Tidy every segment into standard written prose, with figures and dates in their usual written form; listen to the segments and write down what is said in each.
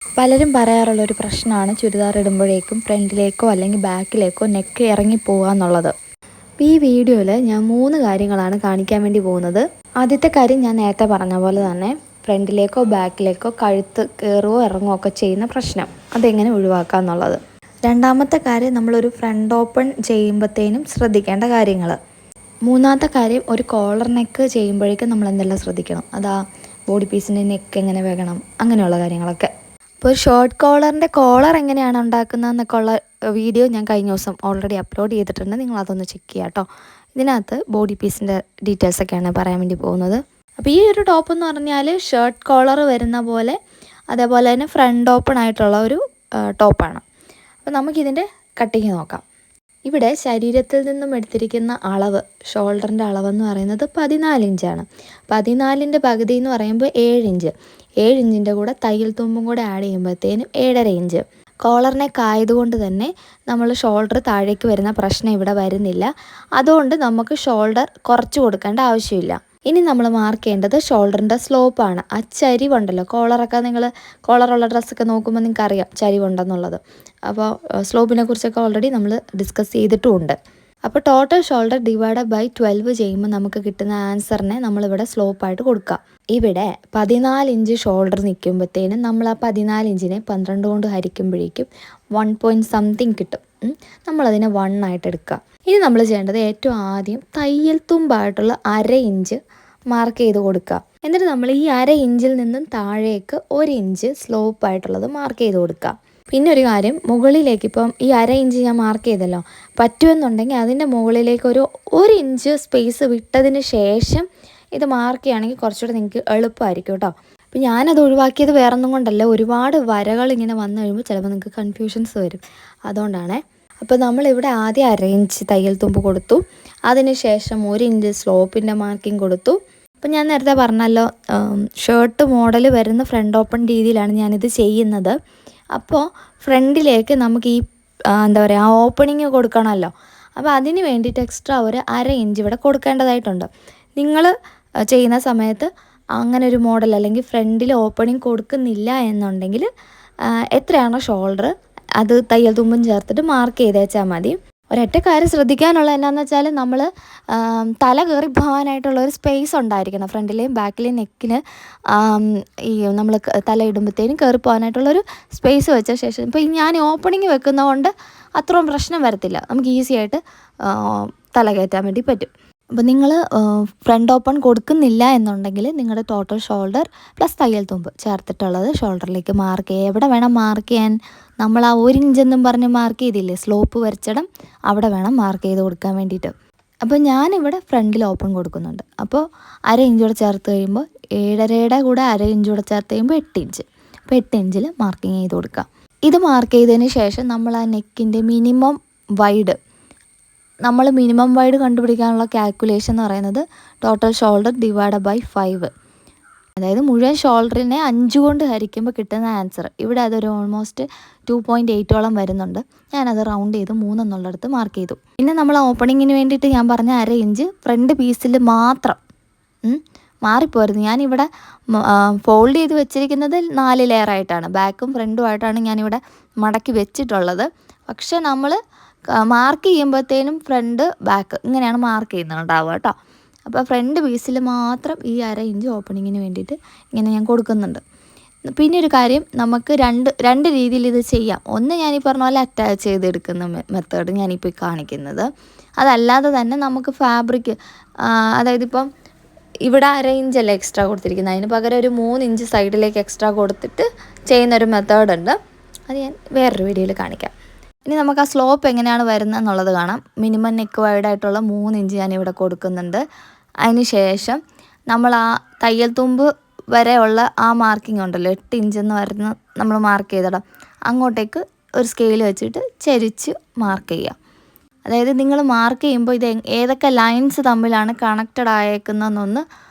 പലരും പറയാറുള്ളൊരു പ്രശ്നമാണ് ചുരിദാർ ഇടുമ്പോഴേക്കും ഫ്രണ്ടിലേക്കോ അല്ലെങ്കിൽ ബാക്കിലേക്കോ നെക്ക് ഇറങ്ങിപ്പോവുക എന്നുള്ളത്. അപ്പോൾ ഈ വീഡിയോയിൽ ഞാൻ 3 കാര്യങ്ങളാണ് കാണിക്കാൻ വേണ്ടി പോകുന്നത്. ആദ്യത്തെ കാര്യം ഞാൻ നേരത്തെ പറഞ്ഞ പോലെ തന്നെ ഫ്രണ്ടിലേക്കോ ബാക്കിലേക്കോ കഴുത്ത് കയറുകയോ ഇറങ്ങുകയോ ഒക്കെ ചെയ്യുന്ന പ്രശ്നം അതെങ്ങനെ ഒഴിവാക്കുക എന്നുള്ളത്. രണ്ടാമത്തെ കാര്യം നമ്മളൊരു ഫ്രണ്ട് ഓപ്പൺ ചെയ്യുമ്പോഴത്തേനും ശ്രദ്ധിക്കേണ്ട കാര്യങ്ങൾ. മൂന്നാമത്തെ കാര്യം ഒരു കോളർ നെക്ക് ചെയ്യുമ്പോഴേക്കും നമ്മൾ എന്തെല്ലാം ശ്രദ്ധിക്കണം, അതാ ബോഡി പീസിൻ്റെ നെക്ക് എങ്ങനെ വേണം, അങ്ങനെയുള്ള കാര്യങ്ങളൊക്കെ. ഇപ്പോൾ ഒരു ഷോർട്ട് കോളർ എങ്ങനെയാണ് ഉണ്ടാക്കുന്നതെന്നൊക്കെ ഉള്ള വീഡിയോ ഞാൻ കഴിഞ്ഞ ദിവസം ഓൾറെഡി അപ്ലോഡ് ചെയ്തിട്ടുണ്ട്. നിങ്ങളതൊന്ന് ചെക്ക് ചെയ്യുക കേട്ടോ. ഇതിനകത്ത് ബോഡി പീസിൻ്റെ ഡീറ്റെയിൽസൊക്കെയാണ് പറയാൻ വേണ്ടി പോകുന്നത്. അപ്പോൾ ഈ ഒരു ടോപ്പ് എന്ന് പറഞ്ഞാൽ ഷർട്ട് കോളർ വരുന്ന പോലെ, അതേപോലെ തന്നെ ഫ്രണ്ട് ഓപ്പൺ ആയിട്ടുള്ള ഒരു ടോപ്പാണ്. അപ്പോൾ നമുക്കിതിൻ്റെ കട്ടിങ് നോക്കാം. ഇവിടെ ശരീരത്തിൽ നിന്നും എടുത്തിരിക്കുന്ന അളവ്, ഷോൾഡറിൻ്റെ അളവെന്ന് പറയുന്നത് 14 ഇഞ്ചാണ്. 14ൻ്റെ പകുതി എന്ന് പറയുമ്പോൾ 7 ഇഞ്ച്. 7 ഇഞ്ചിൻ്റെ കൂടെ തയ്യൽ തുമ്പും കൂടെ ആഡ് ചെയ്യുമ്പോഴത്തേനും 7.5 ഇഞ്ച്. കോളർ നെക്ക് ആയതുകൊണ്ട് തന്നെ നമ്മൾ ഷോൾഡർ താഴേക്ക് വരുന്ന പ്രശ്നം ഇവിടെ വരുന്നില്ല. അതുകൊണ്ട് നമുക്ക് ഷോൾഡർ കുറച്ച് കൊടുക്കേണ്ട ആവശ്യമില്ല. ഇനി നമ്മൾ മാർക്ക് ചെയ്യേണ്ടത് ഷോൾഡറിൻ്റെ സ്ലോപ്പാണ്. ആ ചരിവുണ്ടല്ലോ, കോളറുള്ള ഡ്രസ്സൊക്കെ നോക്കുമ്പോൾ നിങ്ങൾക്ക് അറിയാം ചരിവുണ്ടെന്നുള്ളത്. അപ്പോൾ സ്ലോപ്പിനെ കുറിച്ചൊക്കെ ഓൾറെഡി നമ്മൾ ഡിസ്കസ് ചെയ്തിട്ടുമുണ്ട്. അപ്പോൾ ടോട്ടൽ ഷോൾഡർ ഡിവൈഡഡ് ബൈ 12 ചെയ്യുമ്പോൾ നമുക്ക് കിട്ടുന്ന ആൻസറിനെ നമ്മളിവിടെ സ്ലോപ്പായിട്ട് കൊടുക്കുക. ഇവിടെ 14 ഇഞ്ച് ഷോൾഡർ നിൽക്കുമ്പോഴത്തേനും നമ്മൾ ആ 14 ഇഞ്ചിനെ 12 കൊണ്ട് ഹരിക്കുമ്പോഴേക്കും 1 പോയിൻറ്റ് സംതിങ് കിട്ടും. നമ്മളതിനെ 1 ആയിട്ട് എടുക്കുക. ഇനി നമ്മൾ ചെയ്യേണ്ടത് ഏറ്റവും ആദ്യം തയ്യൽ തുമ്പായിട്ടുള്ള 1/2 ഇഞ്ച് മാർക്ക് ചെയ്ത് കൊടുക്കുക. എന്നിട്ട് നമ്മൾ ഈ 1/2 ഇഞ്ചിൽ നിന്നും താഴേക്ക് 1 ഇഞ്ച് സ്ലോപ്പായിട്ടുള്ളത് മാർക്ക് ചെയ്ത് കൊടുക്കുക. പിന്നെ ഒരു കാര്യം, മുകളിലേക്ക് ഇപ്പം ഈ 1/2 ഇഞ്ച് ഞാൻ മാർക്ക് ചെയ്തല്ലോ, പറ്റുമെന്നുണ്ടെങ്കിൽ അതിൻ്റെ മുകളിലേക്ക് ഒരു 1 ഇഞ്ച് സ്പേസ് വിട്ടതിന് ശേഷം ഇത് മാർക്ക് ചെയ്യുകയാണെങ്കിൽ കുറച്ചുകൂടെ നിങ്ങൾക്ക് എളുപ്പമായിരിക്കും കേട്ടോ. അപ്പോൾ ഞാനത് ഒഴിവാക്കിയത് വേറൊന്നും കൊണ്ടല്ല, ഒരുപാട് വരകൾ ഇങ്ങനെ വന്നു കഴിയുമ്പോൾ ചിലപ്പോൾ നിങ്ങൾക്ക് കൺഫ്യൂഷൻസ് വരും, അതുകൊണ്ടാണേ. അപ്പോൾ നമ്മളിവിടെ ആദ്യം 1/2 ഇഞ്ച് തയ്യൽ തുമ്പ് കൊടുത്തു, അതിന് ശേഷം 1 ഇഞ്ച് സ്ലോപ്പിൻ്റെ മാർക്കിംഗ് കൊടുത്തു. അപ്പോൾ ഞാൻ നേരത്തെ പറഞ്ഞല്ലോ, ഷർട്ട് മോഡൽ വരുന്ന ഫ്രണ്ട് ഓപ്പൺ രീതിയിലാണ് ഞാനിത് ചെയ്യുന്നത്. അപ്പോൾ ഫ്രണ്ടിലേക്ക് നമുക്ക് ഈ എന്താ പറയുക, ആ ഓപ്പണിങ് കൊടുക്കണമല്ലോ. അപ്പോൾ അതിന് വേണ്ടിയിട്ട് എക്സ്ട്രാ ഒരു 1/2 ഇഞ്ച് ഇവിടെ കൊടുക്കേണ്ടതായിട്ടുണ്ട്. നിങ്ങൾ ചെയ്യുന്ന സമയത്ത് അങ്ങനെ ഒരു മോഡൽ അല്ലെങ്കിൽ ഫ്രണ്ടിൽ ഓപ്പണിങ് കൊടുക്കുന്നില്ല എന്നുണ്ടെങ്കിൽ എത്രയാണോ ഷോൾഡർ അത് തയ്യൽ തുമ്പും ചേർത്തിട്ട് മാർക്ക് ചെയ്തേച്ചാൽ മതി. ഒരൊറ്റ കാര്യം ശ്രദ്ധിക്കാനുള്ള എന്നാന്ന് വെച്ചാൽ നമ്മൾ തല കയറി പോകാനായിട്ടുള്ള ഒരു സ്പേസ് ഉണ്ടായിരിക്കണം. ഫ്രണ്ടിലെയും ബാക്കിലെയും നെക്കിന് ഈ നമ്മൾ തല ഇടുമ്പോഴത്തേനും കയറി പോകാനായിട്ടുള്ളൊരു സ്പേസ് വെച്ച ശേഷം, ഇപ്പോൾ ഞാൻ ഓപ്പണിങ് വെക്കുന്നതുകൊണ്ട് അത്രയും പ്രശ്നം വരത്തില്ല, നമുക്ക് ഈസി ആയിട്ട് തല കയറ്റാൻ വേണ്ടി പറ്റും. അപ്പോൾ നിങ്ങൾ ഫ്രണ്ട് ഓപ്പൺ കൊടുക്കുന്നില്ല എന്നുണ്ടെങ്കിൽ നിങ്ങളുടെ ടോട്ടൽ ഷോൾഡർ പ്ലസ് തയ്യൽ തുമ്പ് ചേർത്തിട്ടുള്ളത് ഷോൾഡറിലേക്ക് മാർക്ക് ചെയ്യുക. എവിടെ വേണം മാർക്ക് ചെയ്യാൻ? നമ്മൾ ആ 1 ഇഞ്ചെന്നും പറഞ്ഞ് മാർക്ക് ചെയ്തില്ലേ, സ്ലോപ്പ് വരച്ചിടം, അവിടെ വേണം മാർക്ക് ചെയ്ത് കൊടുക്കാൻ വേണ്ടിയിട്ട്. അപ്പോൾ ഞാനിവിടെ ഫ്രണ്ടിൽ ഓപ്പൺ കൊടുക്കുന്നുണ്ട്. അപ്പോൾ 1/2 ഇഞ്ച് കൂടെ ചേർത്ത് കഴിയുമ്പോൾ 7.5യുടെ കൂടെ 1/2 ഇഞ്ച് കൂടെ ചേർത്ത് കഴിയുമ്പോൾ 8 ഇഞ്ച്. അപ്പോൾ 8 ഇഞ്ചിൽ മാർക്കിങ് ചെയ്ത് കൊടുക്കുക. ഇത് മാർക്ക് ചെയ്തതിന് ശേഷം നമ്മൾ ആ നെക്കിൻ്റെ മിനിമം വൈഡ് കണ്ടുപിടിക്കാനുള്ള കാൽക്കുലേഷൻ എന്ന് പറയുന്നത് ടോട്ടൽ ഷോൾഡർ ഡിവൈഡഡ് ബൈ 5. അതായത് മുഴുവൻ ഷോൾഡറിനെ 5 കൊണ്ട് ഹരിക്കുമ്പോൾ കിട്ടുന്ന ആൻസർ. ഇവിടെ അതൊരു ഓൾമോസ്റ്റ് 2.8ഓളം വരുന്നുണ്ട്. ഞാനത് റൗണ്ട് ചെയ്ത് 3 എന്നുള്ളിടത്ത് മാർക്ക് ചെയ്തു. പിന്നെ നമ്മൾ ഓപ്പണിങ്ങിന് വേണ്ടിയിട്ട് ഞാൻ പറഞ്ഞ 1/2 ഇഞ്ച് ഫ്രണ്ട് പീസിൽ മാത്രം മാറിപ്പോരുന്നു. ഞാനിവിടെ ഫോൾഡ് ചെയ്ത് വെച്ചിരിക്കുന്നത് 4 ലെയറായിട്ടാണ്, ബാക്കും ഫ്രണ്ടുമായിട്ടാണ് ഞാനിവിടെ മടക്കി വെച്ചിട്ടുള്ളത്. പക്ഷേ നമ്മൾ മാർക്ക് ചെയ്യുമ്പോഴത്തേനും ഫ്രണ്ട് ബാക്ക് ഇങ്ങനെയാണ് മാർക്ക് ചെയ്യുന്നുണ്ടാവുക കേട്ടോ. അപ്പോൾ ഫ്രണ്ട് പീസിൽ മാത്രം ഈ 1/2 ഇഞ്ച് ഓപ്പണിങ്ങിന് വേണ്ടിയിട്ട് ഇങ്ങനെ ഞാൻ കൊടുക്കുന്നുണ്ട്. പിന്നെ ഒരു കാര്യം, നമുക്ക് രണ്ട് രീതിയിൽ ഇത് ചെയ്യാം. ഒന്ന് ഞാൻ ഈ പറഞ്ഞ പോലെ അറ്റാച്ച് ചെയ്തെടുക്കുന്ന മെത്തേഡ് ഞാനിപ്പോൾ കാണിക്കുന്നത്. അതല്ലാതെ തന്നെ നമുക്ക് ഫാബ്രിക്, അതായത് ഇപ്പം ഇവിടെ 1/2 ഇഞ്ചല്ലേ എക്സ്ട്രാ കൊടുത്തിരിക്കുന്നത്, അതിന് പകരം ഒരു 3 ഇഞ്ച് സൈഡിലേക്ക് എക്സ്ട്രാ കൊടുത്തിട്ട് ചെയ്യുന്നൊരു മെത്തേഡ് ഉണ്ട്. അത് ഞാൻ വേറൊരു വീഡിയോയിൽ കാണിക്കാം. ഇനി നമുക്ക് ആ സ്ലോപ്പ് എങ്ങനെയാണ് വരുന്നത് എന്നുള്ളത് കാണാം. മിനിമം നെക്ക് വൈഡായിട്ടുള്ള 3 ഇഞ്ച് ഞാനിവിടെ കൊടുക്കുന്നുണ്ട്. അതിന് ശേഷം നമ്മൾ ആ തയ്യൽ തുമ്പ് വരെയുള്ള ആ മാർക്കിംഗ് ഉണ്ടല്ലോ, 8 ഇഞ്ചെന്ന് വരുന്ന നമ്മൾ മാർക്ക് ചെയ്തിടാം, അങ്ങോട്ടേക്ക് ഒരു സ്കെയിൽ വെച്ചിട്ട് ചരിച്ച് മാർക്ക് ചെയ്യുക. അതായത് നിങ്ങൾ മാർക്ക് ചെയ്യുമ്പോൾ ഇത് ഏതൊക്കെ ലൈൻസ് തമ്മിലാണ് കണക്റ്റഡ് ആയേക്കുന്നതെന്നൊന്ന്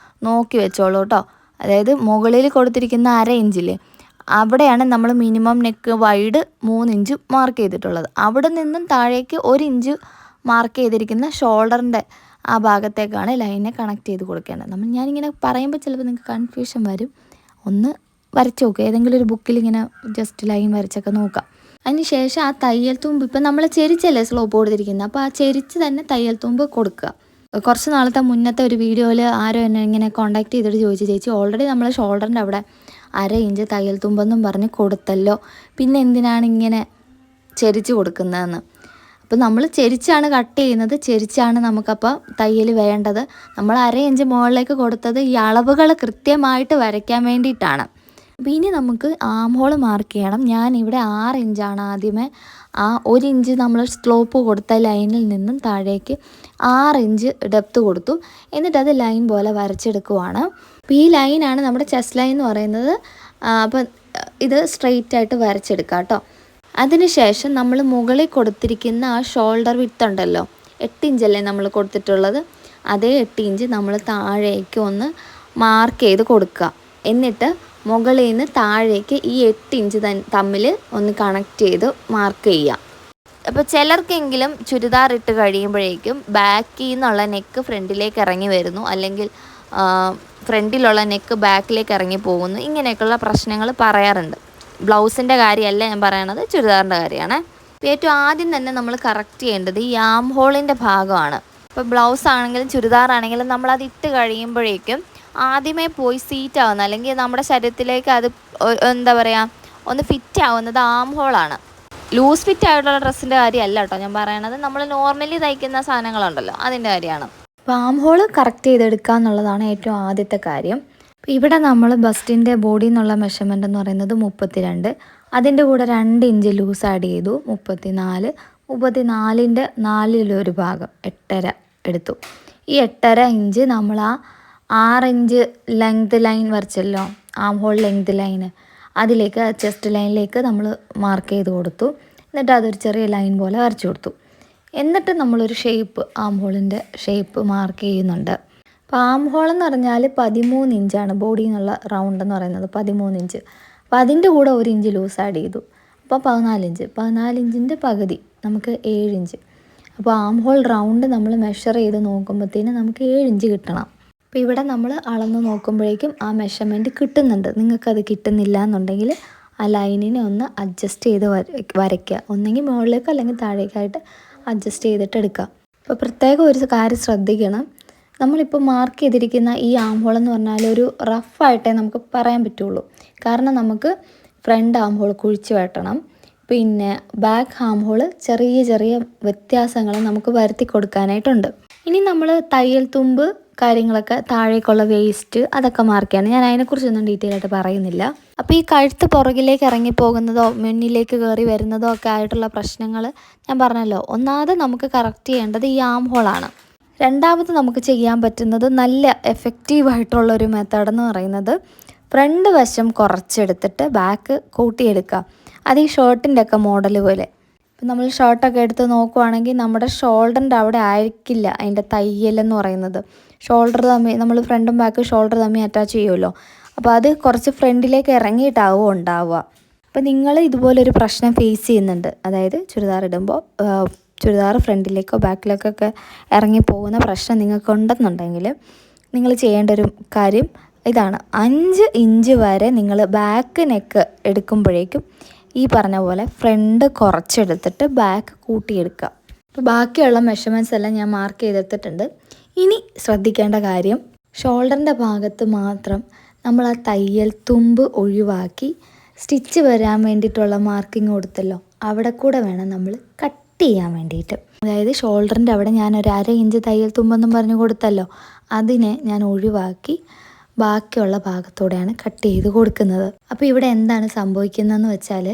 നോക്കി വെച്ചോളൂ കേട്ടോ. അതായത് മുകളിൽ കൊടുത്തിരിക്കുന്ന 1/2 ഇഞ്ചില്ലേ, അവിടെയാണ് നമ്മൾ minimum neck wide 3 inch mark ചെയ്തിട്ടുള്ളത്. അവിടെ നിന്നും താഴേക്ക് 1 ഇഞ്ച് മാർക്ക് ചെയ്തിരിക്കുന്ന ഷോൾഡറിൻ്റെ ആ ഭാഗത്തേക്കാണ് ലൈനെ കണക്ട് ചെയ്ത് കൊടുക്കേണ്ടത്. ഞാനിങ്ങനെ പറയുമ്പോൾ ചിലപ്പോൾ നിങ്ങൾക്ക് കൺഫ്യൂഷൻ വരും. ഒന്ന് വരച്ച് നോക്കുക. ഏതെങ്കിലും ഒരു ബുക്കിൽ ഇങ്ങനെ ജസ്റ്റ് ലൈൻ വരച്ചൊക്കെ നോക്കാം. അതിന് ശേഷം ആ തയ്യൽ തുമ്പ് ഇപ്പം നമ്മൾ ചെരിച്ചല്ലേ സ്ലോപ്പ് കൊടുത്തിരിക്കുന്നത്, അപ്പോൾ ആ ചെരിച്ച് തന്നെ തയ്യൽ തുമ്പ് കൊടുക്കുക. കുറച്ച് നാളത്തെ മുന്നത്തെ ഒരു വീഡിയോയിൽ ആരോ എന്നെ ഇങ്ങനെ കോൺടാക്ട് ചെയ്തിട്ട് ചോദിച്ചു, ചേച്ചി ഓൾറെഡി നമ്മൾ ഷോൾഡറിൻ്റെ അവിടെ 1/2 ഇഞ്ച് തയ്യൽ തുമ്പെന്നും പറഞ്ഞ് കൊടുത്തല്ലോ, പിന്നെ എന്തിനാണ് ഇങ്ങനെ ചെരിച്ച് കൊടുക്കുന്നതെന്ന്. അപ്പോൾ നമ്മൾ ചെരിച്ചാണ് കട്ട് ചെയ്യുന്നത്, ചെരിച്ചാണ് നമുക്കപ്പോൾ തയ്യൽ വേണ്ടത്. നമ്മൾ 1/2 ഇഞ്ച് മുകളിലേക്ക് കൊടുത്തത് ഈ അളവുകൾ കൃത്യമായിട്ട് വരയ്ക്കാൻ വേണ്ടിയിട്ടാണ്. അപ്പോൾ ഇനി നമുക്ക് ആം ഹോൾ മാർക്ക് ചെയ്യണം. ഞാനിവിടെ 6 ഇഞ്ചാണ് ആദ്യമേ, ആ 1 ഇഞ്ച് നമ്മൾ സ്ലോപ്പ് കൊടുത്ത ലൈനിൽ നിന്നും താഴേക്ക് 6 ഇഞ്ച് ഡെപ്ത് കൊടുത്തു. എന്നിട്ടത് ലൈൻ പോലെ വരച്ചെടുക്കുവാണ്. അപ്പോൾ ഈ ലൈനാണ് നമ്മുടെ ചെസ്റ്റ് ലൈൻ എന്ന് പറയുന്നത്. അപ്പം ഇത് സ്ട്രെയിറ്റ് ആയിട്ട് വരച്ചെടുക്കാം കേട്ടോ. അതിനുശേഷം നമ്മൾ മുകളിൽ കൊടുത്തിരിക്കുന്ന ആ ഷോൾഡർ വിഡ്ത്ത് ഉണ്ടല്ലോ, 8 ഇഞ്ചല്ലേ നമ്മൾ കൊടുത്തിട്ടുള്ളത്, അതേ 8 ഇഞ്ച് നമ്മൾ താഴേക്ക് ഒന്ന് മാർക്ക് ചെയ്ത് കൊടുക്കുക. എന്നിട്ട് മുകളിൽ നിന്ന് താഴേക്ക് ഈ 8 ഇഞ്ച് തമ്മിൽ ഒന്ന് കണക്ട് ചെയ്ത് മാർക്ക് ചെയ്യാം. അപ്പോൾ ചിലർക്കെങ്കിലും ചുരിദാർ ഇട്ട് കഴിയുമ്പോഴേക്കും ബാക്കിൽ നിന്നുള്ള നെക്ക് ഫ്രണ്ടിലേക്ക് ഇറങ്ങി വരുന്നു, അല്ലെങ്കിൽ ഫ്രണ്ടിലുള്ള നെക്ക് ബാക്കിലേക്ക് ഇറങ്ങി പോകുന്നു, ഇങ്ങനെയൊക്കെയുള്ള പ്രശ്നങ്ങൾ പറയാറുണ്ട്. ബ്ലൗസിൻ്റെ കാര്യമല്ല ഞാൻ പറയണത്, ചുരിദാറിൻ്റെ കാര്യമാണ്. ഏറ്റവും ആദ്യം തന്നെ നമ്മൾ കറക്റ്റ് ചെയ്യേണ്ടത് ഈ ആം ഹോളിൻ്റെ ഭാഗമാണ്. ഇപ്പോൾ ബ്ലൗസ് ആണെങ്കിലും ചുരിദാറാണെങ്കിലും നമ്മളത് ഇട്ട് കഴിയുമ്പോഴേക്കും ആദ്യമേ പോയി സീറ്റ് ആവുന്നത്, അല്ലെങ്കിൽ നമ്മുടെ ശരീരത്തിലേക്ക് അത് എന്താ പറയുക ഒന്ന് ഫിറ്റ് ആവുന്നത് ആം ഹോളാണ്. ലൂസ് ഫിറ്റ് ആയിട്ടുള്ള ഡ്രസ്സിൻ്റെ കാര്യമല്ല കേട്ടോ ഞാൻ പറയണത്, നമ്മൾ നോർമലി തയ്ക്കുന്ന സാധനങ്ങളുണ്ടല്ലോ അതിൻ്റെ കാര്യമാണ്. അപ്പോൾ ആം ഹോൾ കറക്റ്റ് ചെയ്തെടുക്കുക എന്നുള്ളതാണ് ഏറ്റവും ആദ്യത്തെ കാര്യം. അപ്പോൾ ഇവിടെ നമ്മൾ ബസ്റ്റിൻ്റെ ബോഡി എന്നുള്ള മെഷർമെൻ്റ് എന്ന് പറയുന്നത് 32, അതിൻ്റെ കൂടെ 2 ഇഞ്ച് ലൂസ് ആഡ് ചെയ്തു 34, 34ൻ്റെ 4 ഭാഗം 8.5 എടുത്തു. ഈ 8.5 ഇഞ്ച് നമ്മൾ ആ 6 ഇഞ്ച് ലെങ്ത് ലൈൻ വരച്ചല്ലോ, ആം ഹോൾ ലെങ്ത് ലൈന്, അതിലേക്ക് ചെസ്റ്റ് ലൈനിലേക്ക് നമ്മൾ മാർക്ക് ചെയ്ത് കൊടുത്തു. എന്നിട്ട് അതൊരു ചെറിയ ലൈൻ പോലെ വരച്ചു കൊടുത്തു. എന്നിട്ട് നമ്മളൊരു ഷേപ്പ്, ആം ഹോളിൻ്റെ ഷേപ്പ് മാർക്ക് ചെയ്യുന്നുണ്ട്. അപ്പോൾ ആം ഹോൾ എന്ന് പറഞ്ഞാൽ 13 ഇഞ്ചാണ് ബോഡി എന്നുള്ള റൗണ്ട് എന്ന് പറയുന്നത്, 13 ഇഞ്ച്. അപ്പോൾ അതിൻ്റെ കൂടെ 1 ഇഞ്ച് ലൂസ് ആഡ് ചെയ്തു, അപ്പോൾ 14 ഇഞ്ച്. 14 ഇഞ്ചിൻ്റെ പകുതി നമുക്ക് 7 ഇഞ്ച്. അപ്പോൾ ആം ഹോൾ റൗണ്ട് നമ്മൾ മെഷർ ചെയ്ത് നോക്കുമ്പോഴത്തേന് നമുക്ക് 7 ഇഞ്ച് കിട്ടണം. അപ്പോൾ ഇവിടെ നമ്മൾ അളന്ന് നോക്കുമ്പോഴേക്കും ആ മെഷർമെൻറ്റ് കിട്ടുന്നുണ്ട്. നിങ്ങൾക്കത് കിട്ടുന്നില്ല എന്നുണ്ടെങ്കിൽ ആ ലൈനിനെ ഒന്ന് അഡ്ജസ്റ്റ് ചെയ്ത് വരയ്ക്കുക. ഒന്നെങ്കിൽ മുകളിലേക്ക് അല്ലെങ്കിൽ താഴേക്കായിട്ട് അഡ്ജസ്റ്റ് ചെയ്തിട്ട് എടുക്കുക. അപ്പോൾ പ്രത്യേകം ഒരു കാര്യം ശ്രദ്ധിക്കണം, നമ്മളിപ്പോൾ മാർക്ക് ചെയ്തിരിക്കുന്ന ഈ ആം ഹോൾ എന്ന് പറഞ്ഞാൽ ഒരു റഫായിട്ടേ നമുക്ക് പറയാൻ പറ്റുള്ളൂ. കാരണം നമുക്ക് ഫ്രണ്ട് ആം ഹോൾ കുഴിച്ച് വെട്ടണം, പിന്നെ ബാക്ക് ആം ഹോൾ ചെറിയ ചെറിയ വ്യത്യാസങ്ങൾ നമുക്ക് വരുത്തി കൊടുക്കാനായിട്ടുണ്ട്. ഇനി നമ്മൾ തയ്യൽ തുമ്പ് കാര്യങ്ങളൊക്കെ, താഴേക്കുള്ള വേസ്റ്റ്, അതൊക്കെ മാർക്ക് ചെയ്യണം. ഞാൻ അതിനെക്കുറിച്ചൊന്നും ഡീറ്റെയിൽ ആയിട്ട് പറയുന്നില്ല. അപ്പോൾ ഈ കഴുത്ത് പുറകിലേക്ക് ഇറങ്ങിപ്പോകുന്നതോ മുന്നിലേക്ക് കയറി വരുന്നതോ ഒക്കെ ആയിട്ടുള്ള പ്രശ്നങ്ങൾ ഞാൻ പറഞ്ഞല്ലോ. ഒന്നാമത് നമുക്ക് കറക്റ്റ് ചെയ്യേണ്ടത് ഈ ആം ഹോളാണ്. രണ്ടാമത് നമുക്ക് ചെയ്യാൻ പറ്റുന്നത് നല്ല എഫക്റ്റീവായിട്ടുള്ളൊരു മെത്തേഡെന്ന് പറയുന്നത് ഫ്രണ്ട് വശം കുറച്ചെടുത്തിട്ട് ബാക്ക് കൂട്ടിയെടുക്കുക. അത് ഈ ഷർട്ടിൻ്റെ ഒക്കെ മോഡൽ പോലെ. ഇപ്പം നമ്മൾ ഷർട്ടൊക്കെ എടുത്ത് നോക്കുവാണെങ്കിൽ നമ്മുടെ ഷോൾഡറിൻ്റെ അവിടെ ആയിരിക്കില്ല അതിൻ്റെ തയ്യലെന്ന് പറയുന്നത്. ഷോൾഡർ തമ്മിൽ നമ്മൾ ഫ്രണ്ടും ബാക്കും ഷോൾഡർ തമ്മിൽ അറ്റാച്ച് ചെയ്യുമല്ലോ, അപ്പോൾ അത് കുറച്ച് ഫ്രണ്ടിലേക്ക് ഇറങ്ങിയിട്ടാവും ഉണ്ടാവുക. അപ്പോൾ നിങ്ങൾ ഇതുപോലൊരു പ്രശ്നം ഫേസ് ചെയ്യുന്നുണ്ട്, അതായത് ചുരിദാർ ഇടുമ്പോൾ ചുരിദാർ ഫ്രണ്ടിലേക്കോ ബാക്കിലേക്കൊക്കെ ഇറങ്ങിപ്പോകുന്ന പ്രശ്നം നിങ്ങൾക്കുണ്ടെന്നുണ്ടെങ്കിൽ നിങ്ങൾ ചെയ്യേണ്ട ഒരു കാര്യം ഇതാണ്. 5 ഇഞ്ച് വരെ നിങ്ങൾ ബാക്ക് നെക്ക് എടുക്കുമ്പോഴേക്കും ഈ പറഞ്ഞ പോലെ ഫ്രണ്ട് കുറച്ചെടുത്തിട്ട് ബാക്ക് കൂട്ടിയെടുക്കുക. അപ്പോൾ ബാക്കിയുള്ള മെഷർമെൻറ്റ്സ് എല്ലാം ഞാൻ മാർക്ക് ചെയ്തെടുത്തിട്ടുണ്ട്. ഇനി ശ്രദ്ധിക്കേണ്ട കാര്യം, ഷോൾഡറിൻ്റെ ഭാഗത്ത് മാത്രം നമ്മൾ ആ തയ്യൽ തുമ്പ് ഒഴിവാക്കി സ്റ്റിച്ച് വരാൻ വേണ്ടിയിട്ടുള്ള മാർക്കിങ് കൊടുത്തല്ലോ, അവിടെ കൂടെ വേണം നമ്മൾ കട്ട് ചെയ്യാൻ വേണ്ടിയിട്ട്. അതായത് ഷോൾഡറിൻ്റെ അവിടെ ഞാനൊരു 1/2 ഇഞ്ച് തയ്യൽ തുമ്പെന്നും പറഞ്ഞു കൊടുത്തല്ലോ, അതിനെ ഞാൻ ഒഴിവാക്കി ബാക്കിയുള്ള ഭാഗത്തോടെയാണ് കട്ട് ചെയ്ത് കൊടുക്കുന്നത്. അപ്പോൾ ഇവിടെ എന്താണ് സംഭവിക്കുന്നതെന്ന് വെച്ചാൽ,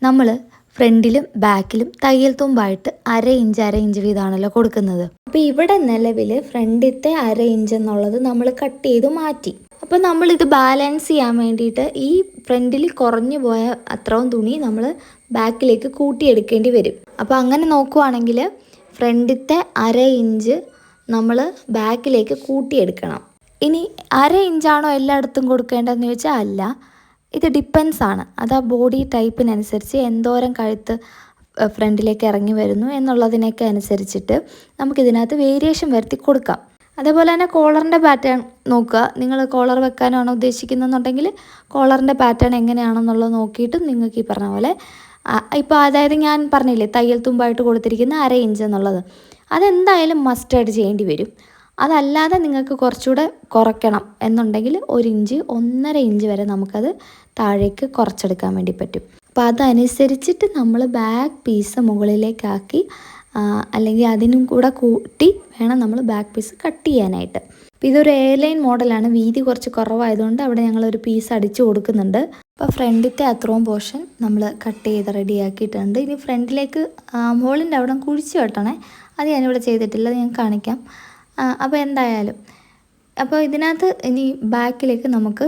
നമ്മൾ ഫ്രണ്ടിലും ബാക്കിലും തയ്യൽ തുമ്പായിട്ട് 1/2 ഇഞ്ച് വീതമാണല്ലോ കൊടുക്കുന്നത്. അപ്പോൾ ഇവിടെ നിലവിൽ ഫ്രണ്ടിലത്തെ 1/2 ഇഞ്ച് എന്നുള്ളത് നമ്മൾ കട്ട് ചെയ്ത് മാറ്റി. അപ്പോൾ നമ്മളിത് ബാലൻസ് ചെയ്യാൻ വേണ്ടിയിട്ട് ഈ ഫ്രണ്ടിൽ കുറഞ്ഞു പോയ അത്രയും തുണി നമ്മൾ ബാക്കിലേക്ക് കൂട്ടിയെടുക്കേണ്ടി വരും. അപ്പോൾ അങ്ങനെ നോക്കുവാണെങ്കിൽ ഫ്രണ്ടിലത്തെ 1/2 ഇഞ്ച് നമ്മൾ ബാക്കിലേക്ക് കൂട്ടിയെടുക്കണം. ഇനി 1/2 ഇഞ്ചാണോ എല്ലായിടത്തും കൊടുക്കേണ്ടതെന്ന് ചോദിച്ചാൽ അല്ല, ഇത് ഡിപ്പെൻസ് ആണ്. അത് ആ ബോഡി ടൈപ്പിനനുസരിച്ച് എന്തോരം കഴുത്ത് ഫ്രണ്ടിലേക്ക് ഇറങ്ങി വരുന്നു എന്നുള്ളതിനൊക്കെ അനുസരിച്ചിട്ട് നമുക്കിതിനകത്ത് വേരിയേഷൻ വരുത്തി കൊടുക്കാം. അതേപോലെ തന്നെ കോളറിൻ്റെ പാറ്റേൺ നോക്കുക. നിങ്ങൾ കോളർ വെക്കാനാണോ ഉദ്ദേശിക്കുന്നതെന്നുണ്ടെങ്കിൽ കോളറിൻ്റെ പാറ്റേൺ എങ്ങനെയാണെന്നുള്ളത് നോക്കിയിട്ട് നിങ്ങൾക്ക് ഈ പറഞ്ഞ പോലെ ഇപ്പോൾ അതായത് ഞാൻ പറഞ്ഞില്ലേ തയ്യൽ തുമ്പായിട്ട് കൊടുത്തിരിക്കുന്ന 1/2 ഇഞ്ച് എന്നുള്ളത്, അതെന്തായാലും മസ്റ്റായിട്ട് ചെയ്യേണ്ടി വരും. അതല്ലാതെ നിങ്ങൾക്ക് കുറച്ചുകൂടെ കുറയ്ക്കണം എന്നുണ്ടെങ്കിൽ 1 ഇഞ്ച് 1.5 ഇഞ്ച് വരെ നമുക്കത് താഴേക്ക് കുറച്ചെടുക്കാൻ വേണ്ടി പറ്റും. അപ്പോൾ അതനുസരിച്ചിട്ട് നമ്മൾ ബാക്ക് പീസ് മുകളിലേക്കാക്കി അല്ലെങ്കിൽ അതിനും കൂടെ കൂട്ടി വേണം നമ്മൾ ബാക്ക് പീസ് കട്ട് ചെയ്യാനായിട്ട്. അപ്പോൾ ഇതൊരു എയർലൈൻ മോഡലാണ്, വീതി കുറച്ച് കുറവായതുകൊണ്ട് അവിടെ ഞങ്ങളൊരു പീസ് അടിച്ചു കൊടുക്കുന്നുണ്ട്. അപ്പോൾ ഫ്രണ്ടിലത്തെ അത്രയും പോർഷൻ നമ്മൾ കട്ട് ചെയ്ത് റെഡിയാക്കിയിട്ടുണ്ട്. ഇനി ഫ്രണ്ടിലേക്ക് മോളിൻ്റെ അവിടെ കുഴിച്ച് വെട്ടണേ, അത് ഞാനിവിടെ ചെയ്തിട്ടില്ല, അത് ഞാൻ കാണിക്കാം. അപ്പോൾ എന്തായാലും അപ്പോൾ ഇതിനകത്ത് ഇനി ബാക്കിലേക്ക് നമുക്ക്